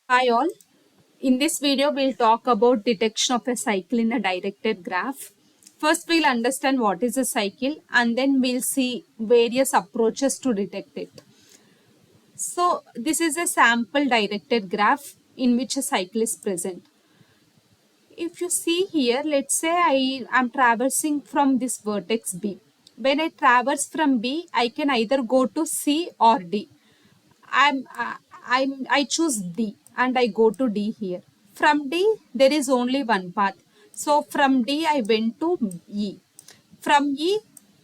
Hi all. In this video, we'll talk about detection of a cycle in a directed graph. First, we'll understand what is a cycle and then we'll see various approaches to detect it. So, this is a sample directed graph in which a cycle is present. If you see here, let's say I am traversing from this vertex B. When I traverse from B, I can either go to C or D. I choose D and I go to D here. From D there is only one path. So from D I went to E. From E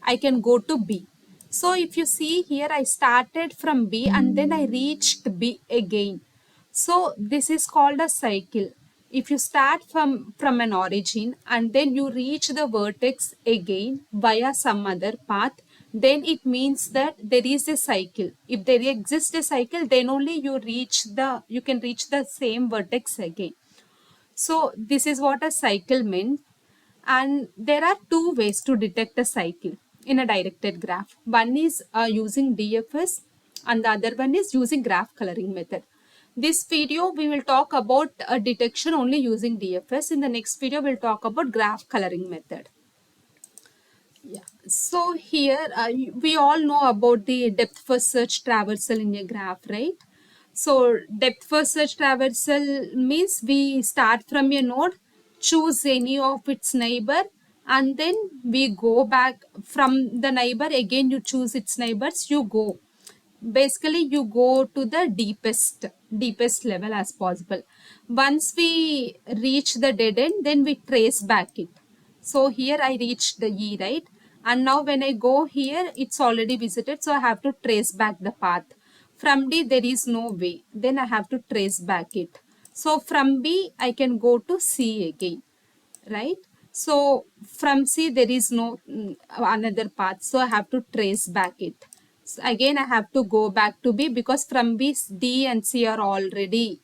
I can go to B. So if you see here I started from B and then I reached B again. So this is called a cycle. If you start from an origin and then you reach the vertex again via some other path, then it means that there is a cycle. If there exists a cycle, then only you can reach the same vertex again. So this is what a cycle means. And there are two ways to detect a cycle in a directed graph. One is using DFS and the other one is using graph coloring method. This video we will talk about a detection only using DFS. In the next video we'll talk about graph coloring method. Yeah. So here we all know about the depth first search traversal in a graph, right? So depth first search traversal means we start from a node, choose any of its neighbor, and then we go back from the neighbor. Again, you choose its neighbors. You go. Basically, you go to the deepest level as possible. Once we reach the dead end, then we trace back it. So here I reached the E, right? And now when I go here, it's already visited. So I have to trace back the path. From D, there is no way. Then I have to trace back it. So from B, I can go to C again, right? So from C, there is no another path. So I have to trace back it. So again, I have to go back to B because from B, D and C are already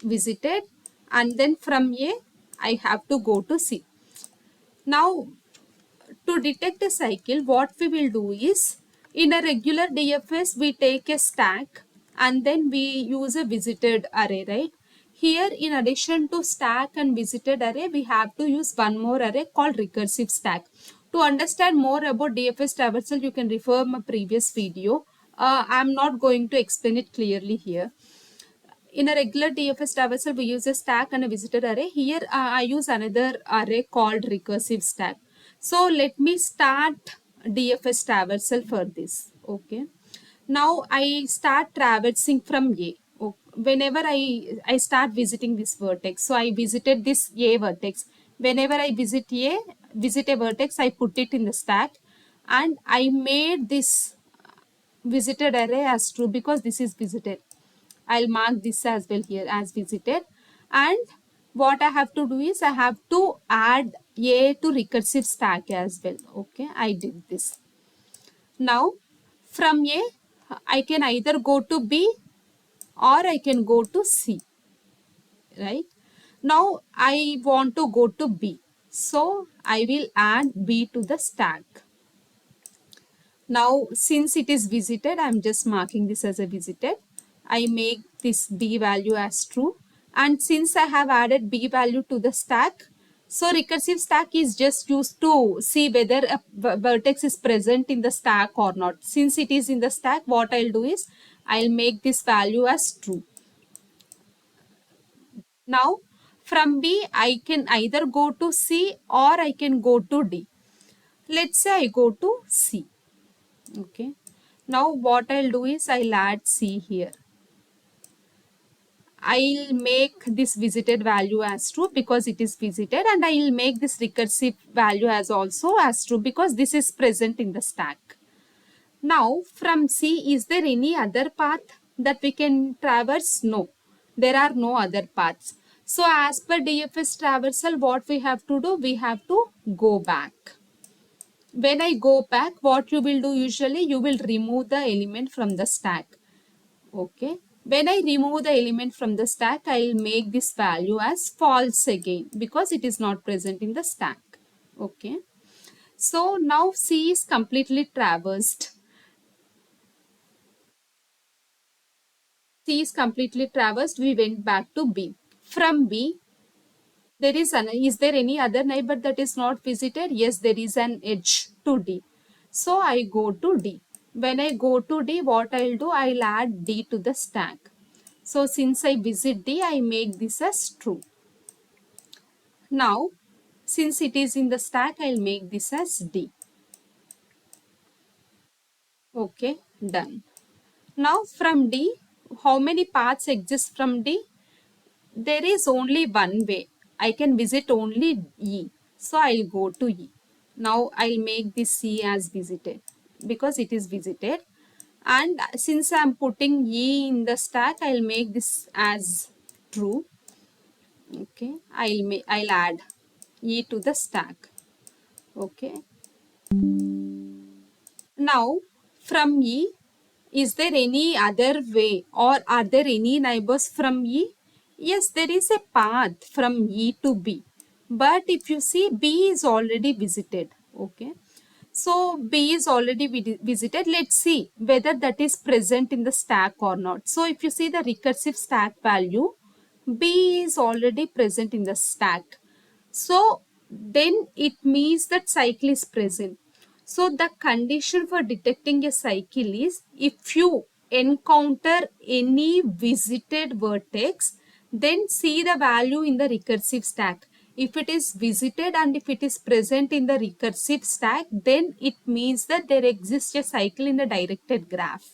visited. And then from A, I have to go to C. Now, to detect a cycle, what we will do is, in a regular DFS, we take a stack and then we use a visited array, right? Here, in addition to stack and visited array, we have to use one more array called recursive stack. To understand more about DFS traversal, you can refer my previous video. I'm not going to explain it clearly here. In a regular DFS traversal, we use a stack and a visitor array. Here, I use another array called recursive stack. So let me start DFS traversal for this. Okay. Now I start traversing from A. Whenever I start visiting this vertex, so I visited this A vertex. Whenever I visit a vertex, I put it in the stack, and I made this visited array as true because this is visited. I'll mark this as well here as visited. And what I have to do is I have to add A to recursive stack as well. Okay, I did this. Now from A, I can either go to B or I can go to C, right? Now I want to go to B. So I will add B to the stack. Now, since it is visited, I'm just marking this as a visited. I make this B value as true. And since I have added B value to the stack, so recursive stack is just used to see whether a vertex is present in the stack or not. Since it is in the stack, what I'll do is I'll make this value as true. Now, from B, I can either go to C or I can go to D. Let's say I go to C. Okay. Now what I'll do is I'll add C here. I'll make this visited value as true because it is visited, and I'll make this recursive value as also as true because this is present in the stack. Now from C, is there any other path that we can traverse? No, there are no other paths. So as per DFS traversal, what we have to do? We have to go back. When I go back, what you will do usually, you will remove the element from the stack. Okay. When I remove the element from the stack, I will make this value as false again because it is not present in the stack. Okay. So now C is completely traversed. C is completely traversed. We went back to B. From B, is there any other neighbor that is not visited? Yes, there is an edge to D. So I go to D. When I go to D, what I'll do? I'll add D to the stack. So since I visit D, I make this as true. Now, since it is in the stack, I'll make this as D. Okay, done. Now from D, how many paths exist from D? There is only one way. I can visit only E. So I'll go to E. Now I'll make this C as visited because it is visited. And since I'm putting E in the stack, I'll make this as true. Okay, I'll add E to the stack. Okay. Now from E, is there any other way or are there any neighbors from E? Yes, there is a path from E to B. But if you see, B is already visited. Okay. So B is already visited. Let's see whether that is present in the stack or not. So if you see the recursive stack value, B is already present in the stack. So then it means that cycle is present. So the condition for detecting a cycle is if you encounter any visited vertex, then see the value in the recursive stack. If it is visited and if it is present in the recursive stack, then it means that there exists a cycle in the directed graph.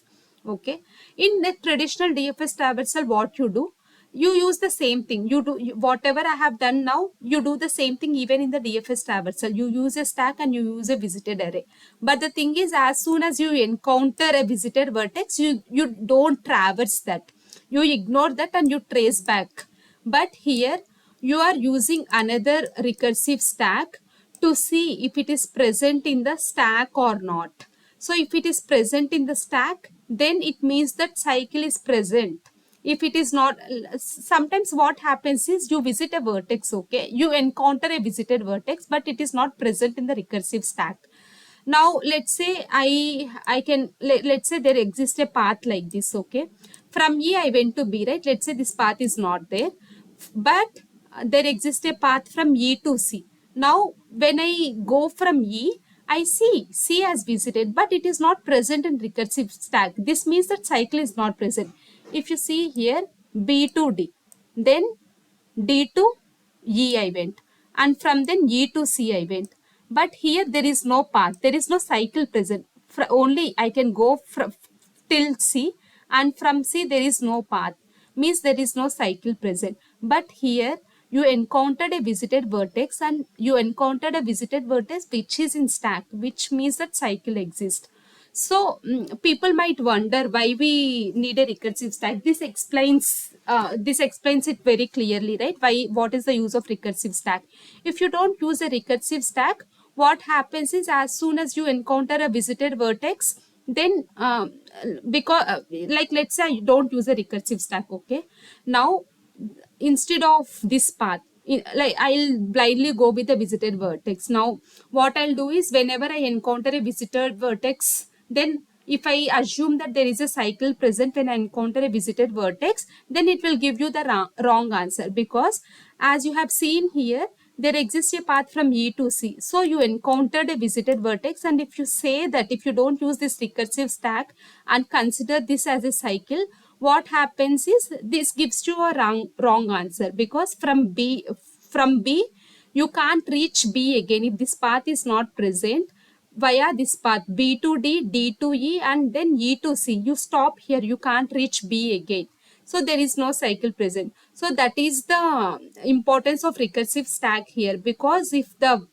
Okay. In the traditional DFS traversal, what you do? You use the same thing. Whatever I have done now, you do the same thing even in the DFS traversal. You use a stack and you use a visited array. But the thing is, as soon as you encounter a visited vertex, you don't traverse that. You ignore that and you trace back. But here, you are using another recursive stack to see if it is present in the stack or not. So if it is present in the stack, then it means that cycle is present. If it is not, sometimes what happens is you visit a vertex, okay, you encounter a visited vertex, but it is not present in the recursive stack. Now let's say let's say there exists a path like this. Okay, from E I went to B, right? Let's say this path is not there, but there exists a path from E to C. Now when I go from E, I see C as visited, but it is not present in recursive stack. This means that cycle is not present. If you see here, B to D, then D to E I went, and from then E to C I went. But here there is no path, there is no cycle present. Only I can go from till C, and from C there is no path, means there is no cycle present. But here you encountered a visited vertex and you encountered a visited vertex which is in stack, which means that cycle exists. So people might wonder why we need a recursive stack. This explains it very clearly, right? What is the use of recursive stack? If you don't use a recursive stack, what happens is as soon as you encounter a visited vertex, then because like let's say I don't use a recursive stack, okay? Now instead of this path, like I'll blindly go with a visited vertex. Now what I'll do is whenever I encounter a visited vertex, then if I assume that there is a cycle present when I encounter a visited vertex, then it will give you the wrong answer, because as you have seen here, there exists a path from E to C. So you encountered a visited vertex, and if you say that, if you don't use this recursive stack and consider this as a cycle, what happens is this gives you a wrong answer, because from B you can't reach B again if this path is not present via this path B to D, D to E, and then E to C. You stop here, you can't reach B again. So there is no cycle present. So that is the importance of recursive stack here, because if the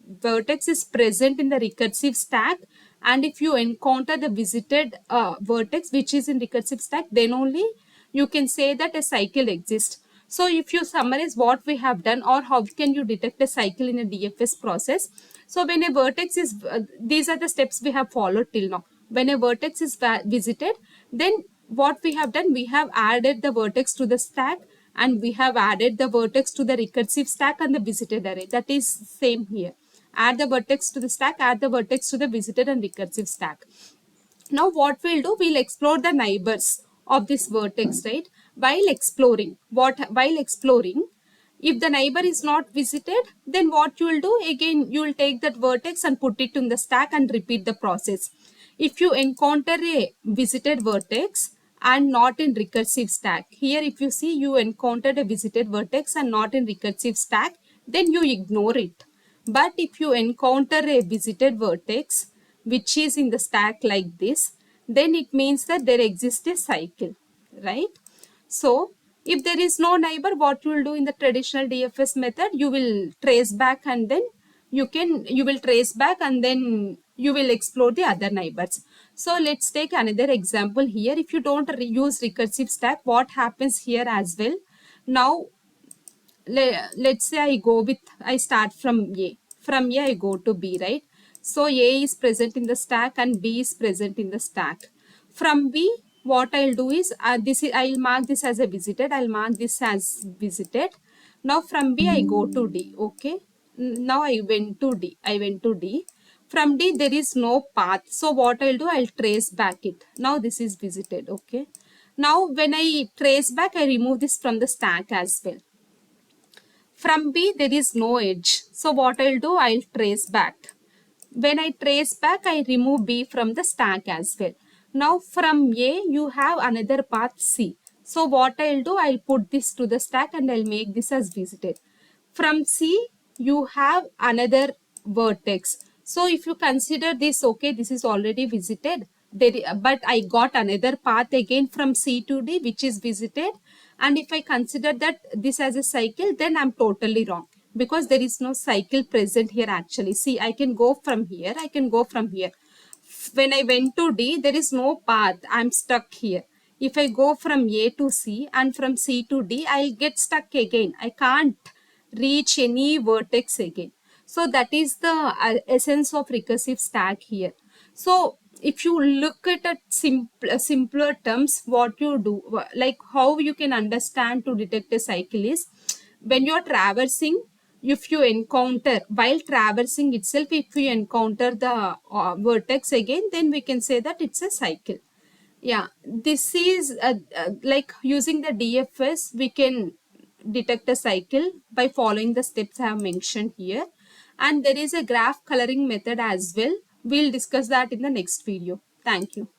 vertex is present in the recursive stack and if you encounter the visited vertex which is in recursive stack, then only you can say that a cycle exists. So if you summarize what we have done, or how can you detect a cycle in a DFS process. So when a vertex is, these are the steps we have followed till now. When a vertex is visited, then what we have done, we have added the vertex to the stack, and we have added the vertex to the recursive stack and the visited array. That is same here. Add the vertex to the stack, add the vertex to the visited and recursive stack. Now what we'll do, we'll explore the neighbors of this vertex, right? While exploring, if the neighbor is not visited, then what you will do, again you will take that vertex and put it in the stack and repeat the process. If you encounter a visited vertex and not in recursive stack, here if you see you encountered a visited vertex and not in recursive stack, then you ignore it. But if you encounter a visited vertex which is in the stack like this, then it means that there exists a cycle, right? So if there is no neighbor, what you will do in the traditional DFS method, you will trace back and then you will trace back and then you will explore the other neighbors. So let's take another example here. If you don't use recursive stack, what happens here as well? Now let's say I start from A. From A I go to B, right? So A is present in the stack and B is present in the stack. From B, what I'll do is, I'll mark this as a visited. I'll mark this as visited. Now from B I go to D, okay? Now I went to D. From D there is no path. So what I'll do, I'll trace back it. Now this is visited, okay? Now when I trace back, I remove this from the stack as well. From B, there is no edge. So what I'll do, I'll trace back. When I trace back, I remove B from the stack as well. Now from A, you have another path C. So what I'll do, I'll put this to the stack and I'll make this as visited. From C, you have another vertex. So if you consider this, okay, this is already visited, but I got another path again from C to D, which is visited. And if I consider that this as a cycle, then I'm totally wrong, because there is no cycle present here actually. See, I can go from here, I can go from here. When I went to D, there is no path. I'm stuck here. If I go from A to C and from C to D, I'll get stuck again. I can't reach any vertex again. So that is the essence of recursive stack here. So if you look at simpler terms, what you do, like how you can understand to detect a cycle is, when you're traversing, if you encounter, while traversing itself, if you encounter the vertex again, then we can say that it's a cycle. Yeah, this is like using the DFS, we can detect a cycle by following the steps I have mentioned here. And there is a graph coloring method as well. We'll discuss that in the next video. Thank you.